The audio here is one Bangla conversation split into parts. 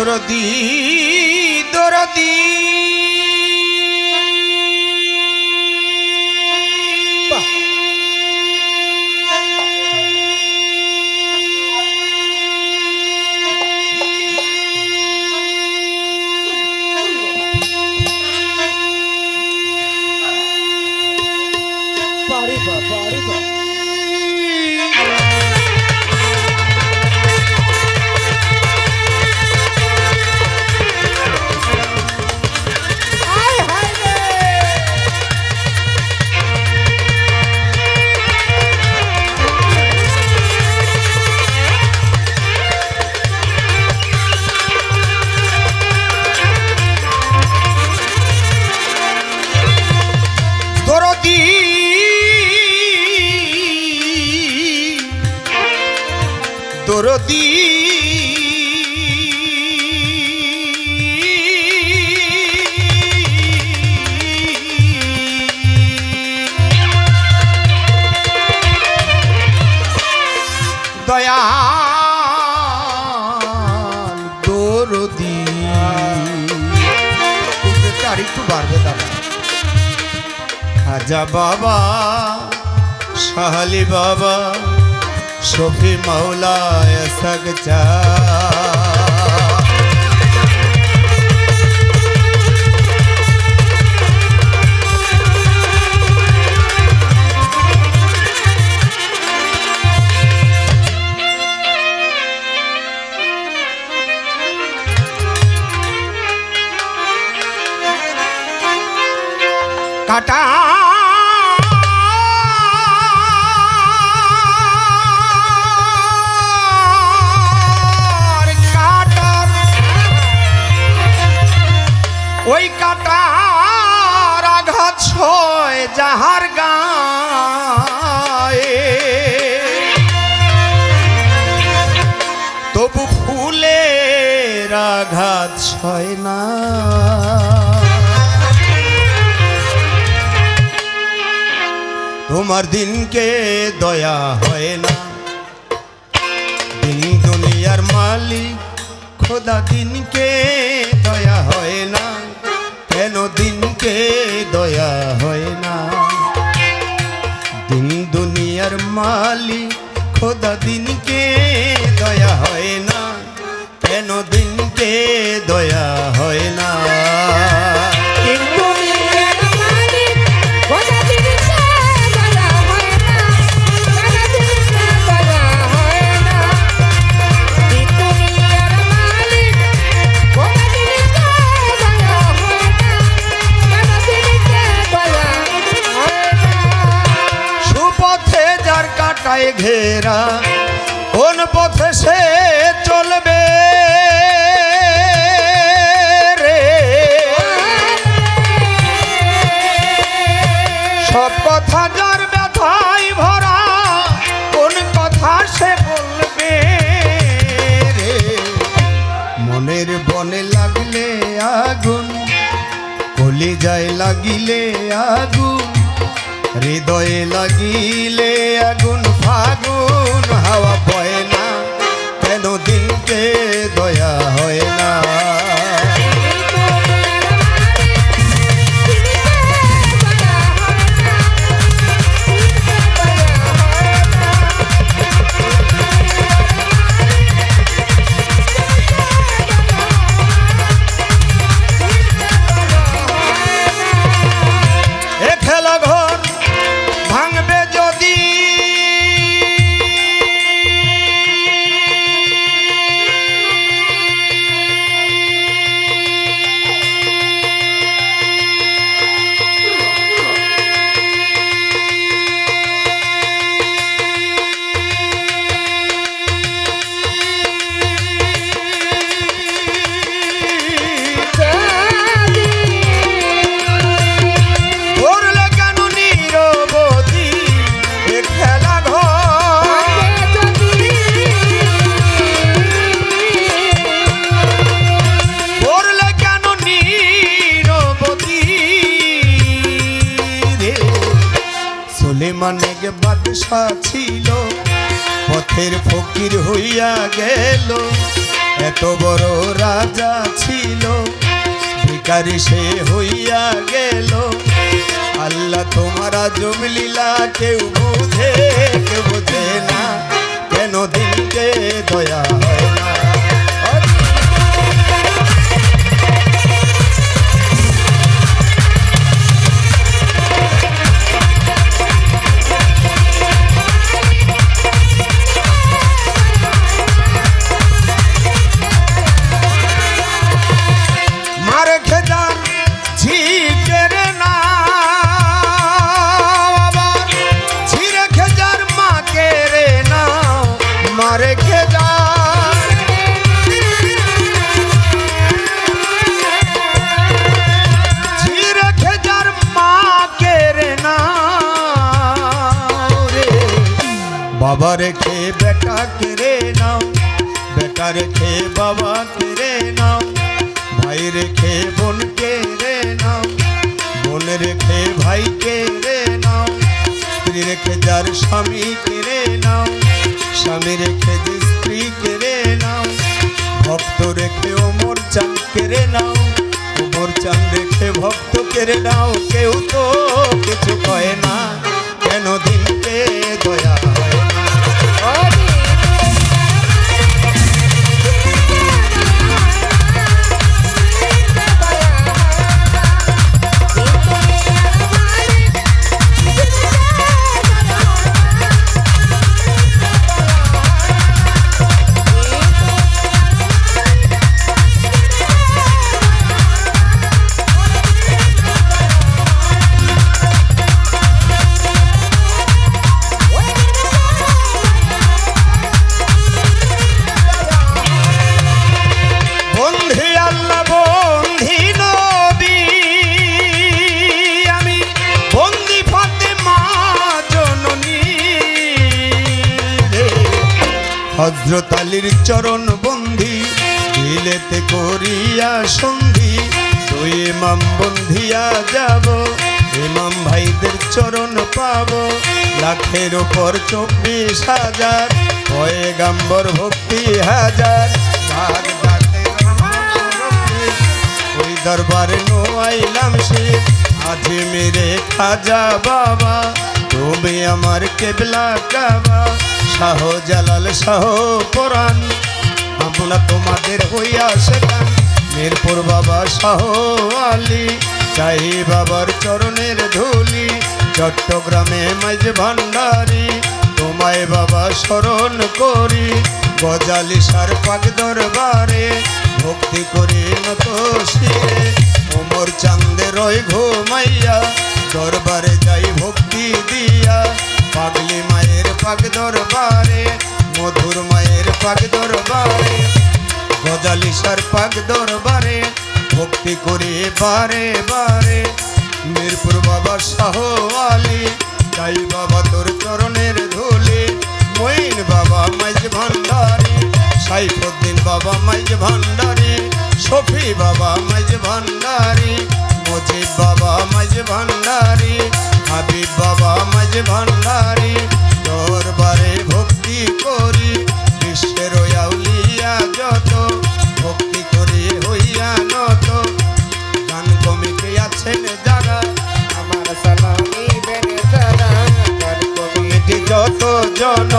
দরদি দরদি দরদি দয়াল দরদি আর একটু বাড়বে দাদা খাজা বাবা শাহলি বাবা শফি মৌলা সগচা কাটা ওই কাটার আঘাত ছয় যাহার গায়ে তবু ফুলের আঘাত ছয় না তোমার দিনকে দয়া হয় না দিন দুনিয়ার মালিক খোদা দিনকে দয়া হয় না কেন দিনকে দয়া হয় না দিন দুনিয়ার মালিক খোদা দিনকে দয়া হয় না কেন দিনকে দয়া হয় না ঘেরা কোন পথে সে চলবে রে সব কথা যার ব্যথায় ভরা কোন কথা সে বলবে রে মনের বনে লাগলে আগুন কলিজায় লাগিলে আগুন হৃদয়ে লাগিলে আগুন ফাগুন হাওয়া বয় না কেন দিনকে দয়া হয় না এ খেলা ঘর ভাঙবে যদি সুলেমানের বাদশা ছিল পথের ফকির হইয়া গেল এত বড় রাজা ছিল, ভিখারি সে হইয়া গেল। আল্লাহ তোমার আজব লীলা কেউ বুঝে না, কেন দিনকে দয়া হয় না। মারে খেদার ঝিকের না, ঝিরে খেজার মাকে রে না, মারে খেজার ঝিরে খেজার মাকে রে না রে। বাবা রেখে বেটা কেড়ে নাও, বেটা রেখে বাবা কেড়ে নাও, ভাই রেখে বোন কেড়ে নাও, বোন রেখে ভাই কেড়ে নাও, স্ত্রী রেখে যার স্বামী কেড়ে নাও, স্বামী রেখে যে স্ত্রী কেড়ে নাও, ভক্ত রেখে ওমর চাঁদ কেড়ে নাও, ওমর চাঁদ রেখে ভক্ত কেড়ে নাও। কেউ তো কিছু কয় না, কেন দিনকে দয়া হয় না। হযরত আলীর চরণ বন্ধি, দিলেতে করিয়া সন্ধি, দুই ইমাম বন্ধিয়া যাব, ইমাম ভাইদের চরণ পাব। লাখের উপর 24,000, পয়গাম্বর ভক্তি হাজার। ওই দরবারে নোয়াইলাম সে, আজমিরে খাজা বাবা, তুমি আমার কেবলা কাবা। শাহ জালাল শাহ পরাণ, আমরা তোমাদের হইয়া শেখান। মিরপুর বাবা শাহ আলী, চাই বাবার চরণের ধুলি। চট্টগ্রামে মাঝ ভান্ডারি, তোমায় বাবা স্মরণ করি। গজালি সার পাক দরবারে, ভক্তি করি নত শিরে। ওমর চাঁদের রয় ঘুমাইয়া, দরবারে যাই ভক্তি দিয়া। পাগলি মায়ের পাক দরবারে, মধুর মায়ের পাক দরবারে, গজালিসার পাক দরবারে, ভক্তি করি বারে বারে। মিরপুর বাবা শাহ আলী, তাই বাবা তোর চরণের ধুলি। মঈন বাবা মাইজ ভান্ডারি, সাইফুদ্দিন বাবা মাইজ ভান্ডারি, শফি বাবা মাইজ ভান্ডারি, মুজিব বাবা মাইজ ভান্ডারি, হাবিব বাবা মাঝ ভান্ডারি। দরবারে ভক্তি করি, বিশ্বের আউলিয়া যত, ভক্তি করি হইয়া নত। গান কমিটি আছেন যারা, আমার সালাম নিবেন তারা। গান কমিটি যত জন,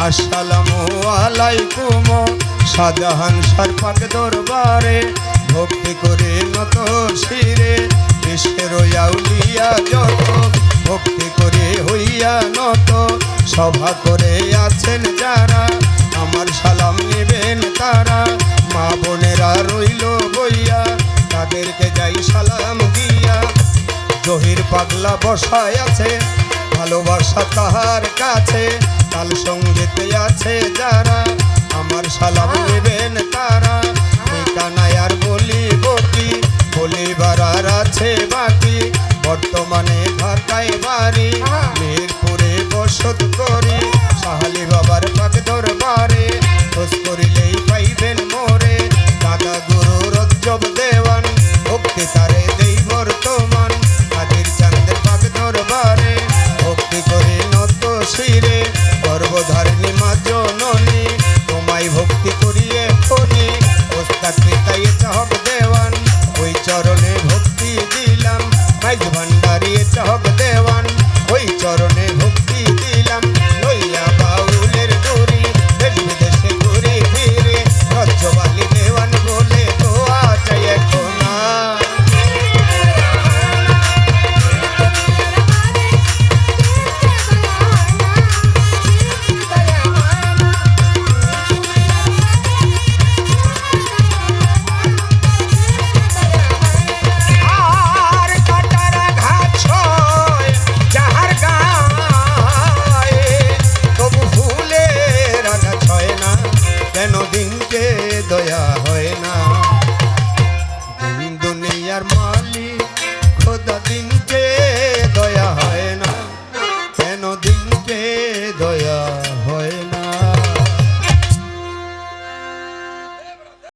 আসসালামু আলাইকুম। শাহজাহান সার পাক দরবারে, ভক্তি করে নত শিরে। বিশ্বের আউলিয়া যত, ভক্তি করে হইয়া নত। সভা করে আছেন যারা, আমার সালাম নিবেন তারা। মা বোনেরা রইল বইয়া, তাদেরকে যাই সালাম দিয়া। জহির পাগলা বসায় আছে, ভালোবাসা তাহার কাছে। তাল সঙ্গীতে আছে যারা, আমার সালাম নিবেন তারা। ঠিকানায় আর বলিব কি, বলিবার আর আছে বাকি। বর্তমানে ঢাকায় বাড়ি, মিরপুরে বসত করি। সাহালি বাবার পাক দরবারে, খোঁজ করিলেই পাইবেন মোরে। দাদা গুরু রজ্জব দেওয়ান, ভক্তি তারে দেই বর্তমান। কাদির চাঁদের পাক দরবারে, ভক্তি করে নত শিরে। গর্ভধারিণী মা জননী, তোমায় ভক্তি করিয়ে ফনি। বুকে দয়া